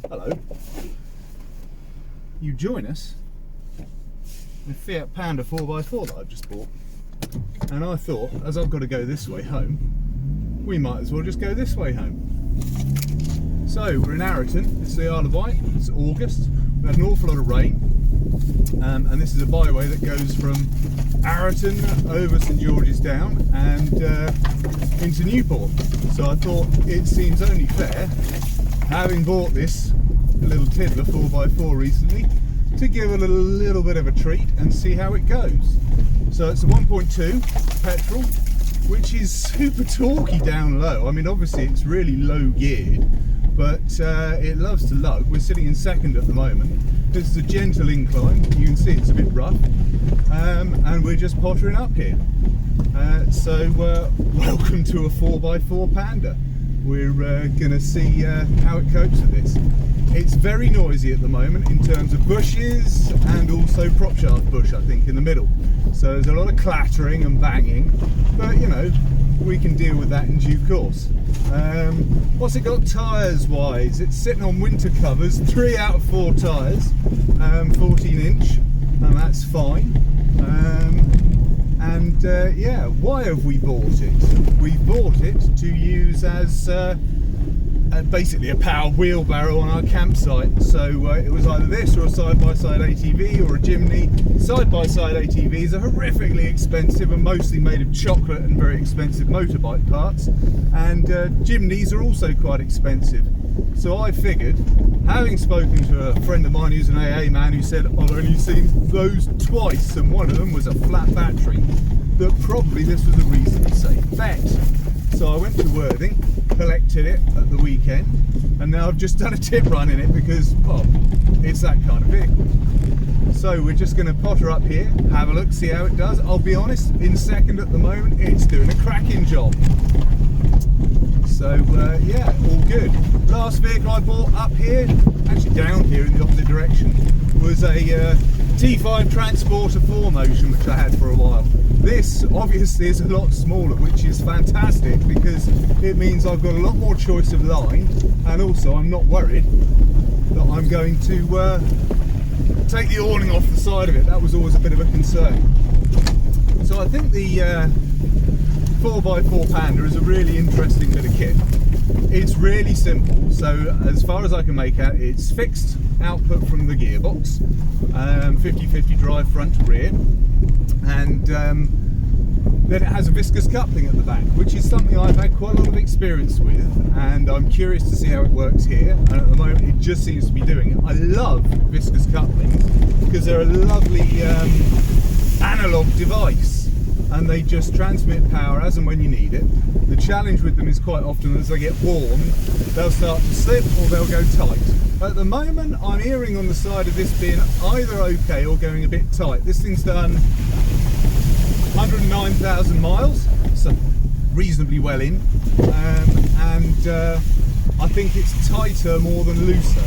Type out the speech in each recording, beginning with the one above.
Hello. You join us in a Fiat Panda 4x4 that I've just bought. And I thought, as I've got to go this way home, we might as well just go this way home. So we're in Arreton, it's the Isle of Wight, it's August, we had an awful lot of rain, and this is a byway that goes from Arreton over St George's Down and into Newport. So I thought it seems only fair, having bought this little Tiddler 4x4 recently, to give it a little bit of a treat and see how it goes. So it's a 1.2 petrol, which is super torquey down low. I mean, obviously it's really low geared, but it loves to lug. We're sitting in second at the moment. This is a gentle incline. You can see it's a bit rough, and we're just pottering up here. Welcome to a 4x4 Panda. We're going to see how it copes with this. It's very noisy at the moment in terms of bushes and also prop shaft bush, I think, in the middle. So there's a lot of clattering and banging, but you know, we can deal with that in due course. What's it got tyres wise? It's sitting on winter covers, 3 out of 4 tyres, 14 inch, and that's fine. Yeah, why have we bought it? We bought it to use as basically a power wheelbarrow on our campsite. So it was either this or a side-by-side ATV or a chimney. Side-by-side ATVs are horrifically expensive and mostly made of chocolate and very expensive motorbike parts, and chimneys are also quite expensive. So I figured, having spoken to a friend of mine who's an AA man who said, I've only seen those twice and one of them was a flat battery, that probably this was a reasonably safe bet. So I went to Worthing, collected it at the weekend, and now I've just done a tip run in it because, well, it's that kind of vehicle. So we're just going to potter up here, have a look, see how it does. I'll be honest, in second at the moment, it's doing a cracking job. So yeah, all good. Last vehicle I bought up here, actually down here in the opposite direction, was a T5 Transporter 4Motion, which I had for a while. This obviously is a lot smaller, which is fantastic because it means I've got a lot more choice of line, and also I'm not worried that I'm going to take the awning off the side of it. That was always a bit of a concern. So I think the 4x4 Panda is a really interesting bit of kit. It's really simple, so as far as I can make out, it's fixed output from the gearbox, 50-50 drive front to rear, and then it has a viscous coupling at the back, which is something I've had quite a lot of experience with, and I'm curious to see how it works here, and at the moment it just seems to be doing it. I love viscous couplings because they're a lovely analog device, and they just transmit power as and when you need it. The challenge with them is quite often as they get warm, they'll start to slip or they'll go tight. At the moment I'm erring on the side of this being either okay or going a bit tight. This thing's done 109,000 miles, so reasonably well in, and I think it's tighter more than looser.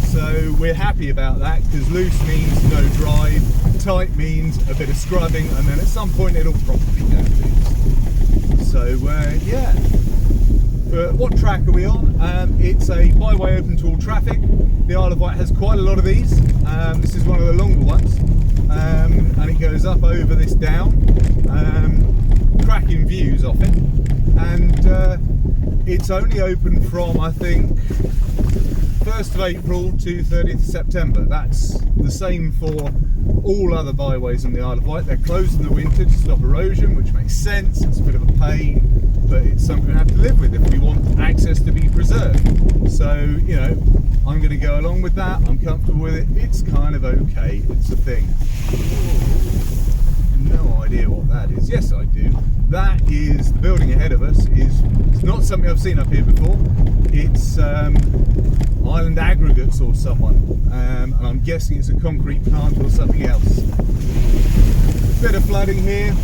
So we're happy about that because loose means no drive, tight means a bit of scrubbing, and then at some point it'll probably go loose. So yeah. But what track are we on? It's a byway open to all traffic. The Isle of Wight has quite a lot of these. This is one of the longer ones, and it goes up over this down. Cracking views off it, and it's only open from, I think, 1st of April to 30th of September. That's the same for all other byways on the Isle of Wight. They're closed in the winter to stop erosion, which makes sense. It's a bit of a pain, but it's something we have to live with if we want access to be preserved. So, you know, I'm going to go along with that. I'm comfortable with it. It's kind of okay. It's a thing. No idea what that is. Yes, I do. That is the building ahead of us. It's not something I've seen up here before. It's Island Aggregates or someone, and I'm guessing it's a concrete plant or something else. Bit of flooding here,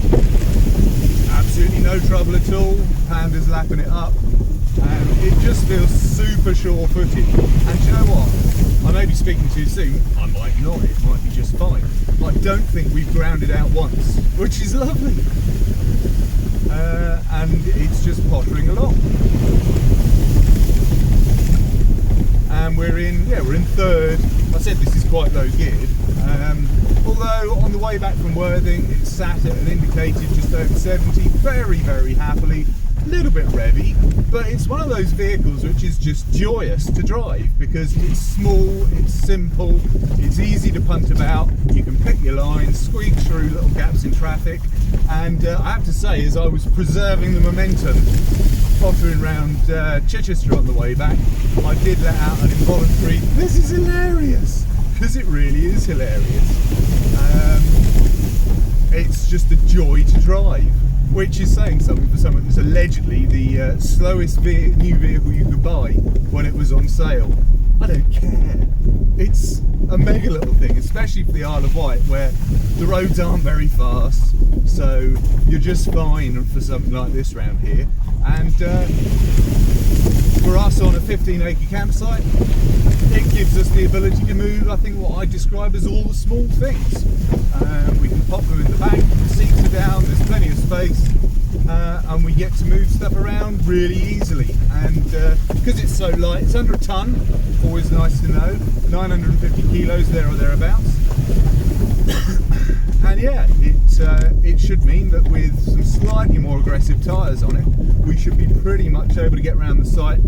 absolutely no trouble at all. Panda's lapping it up, and it just feels super sure-footed. And do you know what? I may be speaking too soon. I might not. It might be just fine. I don't think we've grounded out once, which is lovely. And it's just pottering along. And we're in yeah, we're in third. I said this is quite low geared. Although on the way back from Worthing, it sat at an indicated just over 70, very, very happily. A little bit revvy, but it's one of those vehicles which is just joyous to drive because it's small, it's simple, it's easy to punt about, you can pick your lines, squeak through little gaps in traffic, and I have to say, as I was preserving the momentum, pottering around Chichester on the way back, I did let out an involuntary, "This is hilarious," because it really is hilarious. It's just a joy to drive, which is saying something for someone that's allegedly the slowest new vehicle you could buy when it was on sale. I don't care. It's a mega little thing, especially for the Isle of Wight, where the roads aren't very fast, so you're just fine for something like this round here. And for us on a 15-acre campsite, it gives us the ability to move, I think, what I describe as all the small things. We can pop them in the back, the seats are down, there's plenty of space, and we get to move stuff around really easily. And because it's so light, it's under a ton, always nice to know, 950 kilos there or thereabouts. And yeah, it should mean that with some slightly more aggressive tyres on it, we should be pretty much able to get around the site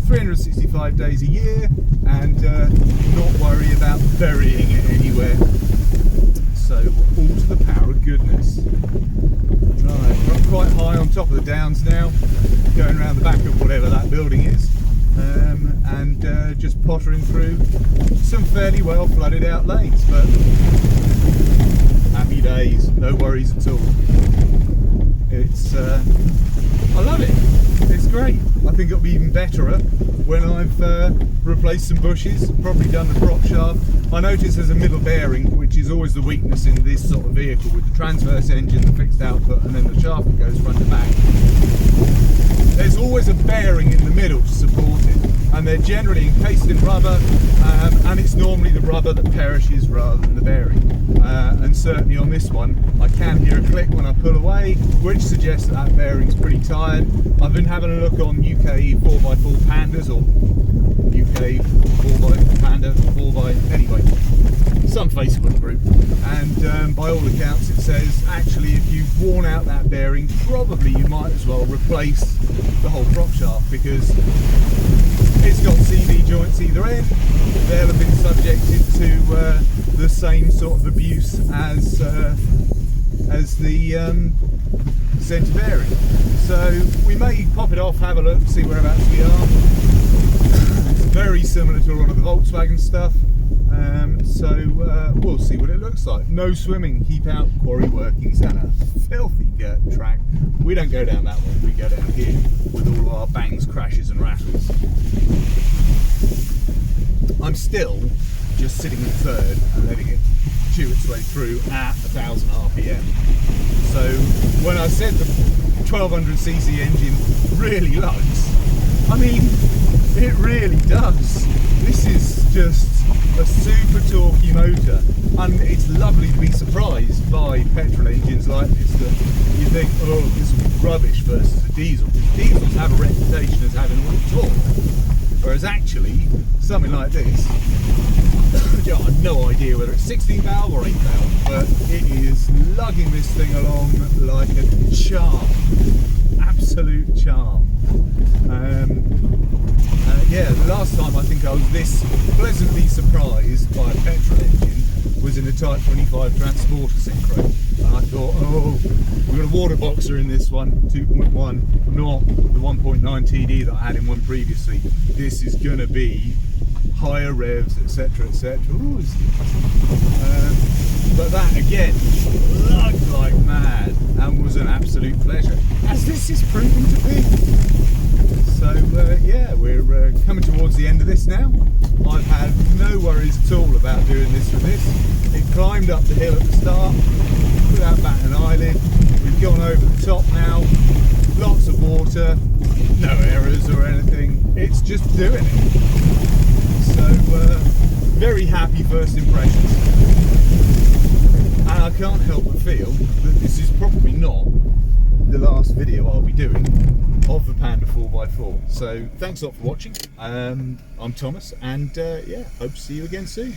365 days a year and not worry about burying it anywhere. So all to the power of goodness. Right, we're up quite high on top of the downs now, going around the back of whatever that building is, and just pottering through some fairly well flooded out lanes, but happy days, no worries at all. It's I love it. It's great. I think it'll be even better when I've replaced some bushes, probably done the prop shaft. I notice there's a middle bearing, which is always the weakness in this sort of vehicle, with the transverse engine, the fixed output, and then the shaft that goes front to back. There's always a bearing in the middle to support it, and they're generally encased in rubber, and it's normally the rubber that perishes rather than the bearing. And certainly on this one, I can hear a click when I pull away, which suggests that bearing's pretty tired. I've been having a look on UK 4x4 Pandas, or UK 4x Panda, 4x, anyway, some Facebook group, and by all accounts it says actually if you've worn out that bearing, probably you might as well replace the whole prop shaft, because it's got CV joints either end. They'll have been subjected to the same sort of abuse as the centre bearing. So we may pop it off, have a look, see whereabouts we are. It's very similar to a lot of the Volkswagen stuff. So we'll see what it looks like. No swimming, keep out quarry workings, and a filthy dirt track. We don't go down that one, we go down here with all of our bangs, crashes and rattles. I'm still just sitting in third and letting it chew its way through at 1000 RPM. So when I said the 1200cc engine really lugs, I mean, it really does. This is just a super torquey motor, and it's lovely to be surprised by petrol engines like this that you think, oh, this will be rubbish versus a diesel, because diesels have a reputation as having all the torque, whereas actually something like this, I have no idea whether it's 16 valve or 8 valve, but it is lugging this thing along like a charm, absolute charm. Yeah, the last time I think I was this pleasantly surprised by a petrol engine was in a Type 25 Transporter Synchro, and I thought, oh, we've got a water boxer in this one, 2.1, not the 1.9 TD that I had in one previously. This is going to be higher revs, etc, etc. But that again lugged like mad and was an absolute pleasure, as this is proving to be. So yeah, we're coming towards the end of this now. I've had no worries at all about doing this with this. It climbed up the hill at the start without batting an eyelid. We've gone over the top now, lots of water, no errors or anything. It's just doing it. So very happy first impressions. And I can't help but feel that this is probably not the last video I'll be doing of the Panda 4x4. So thanks a lot for watching. I'm Thomas, and yeah, hope to see you again soon.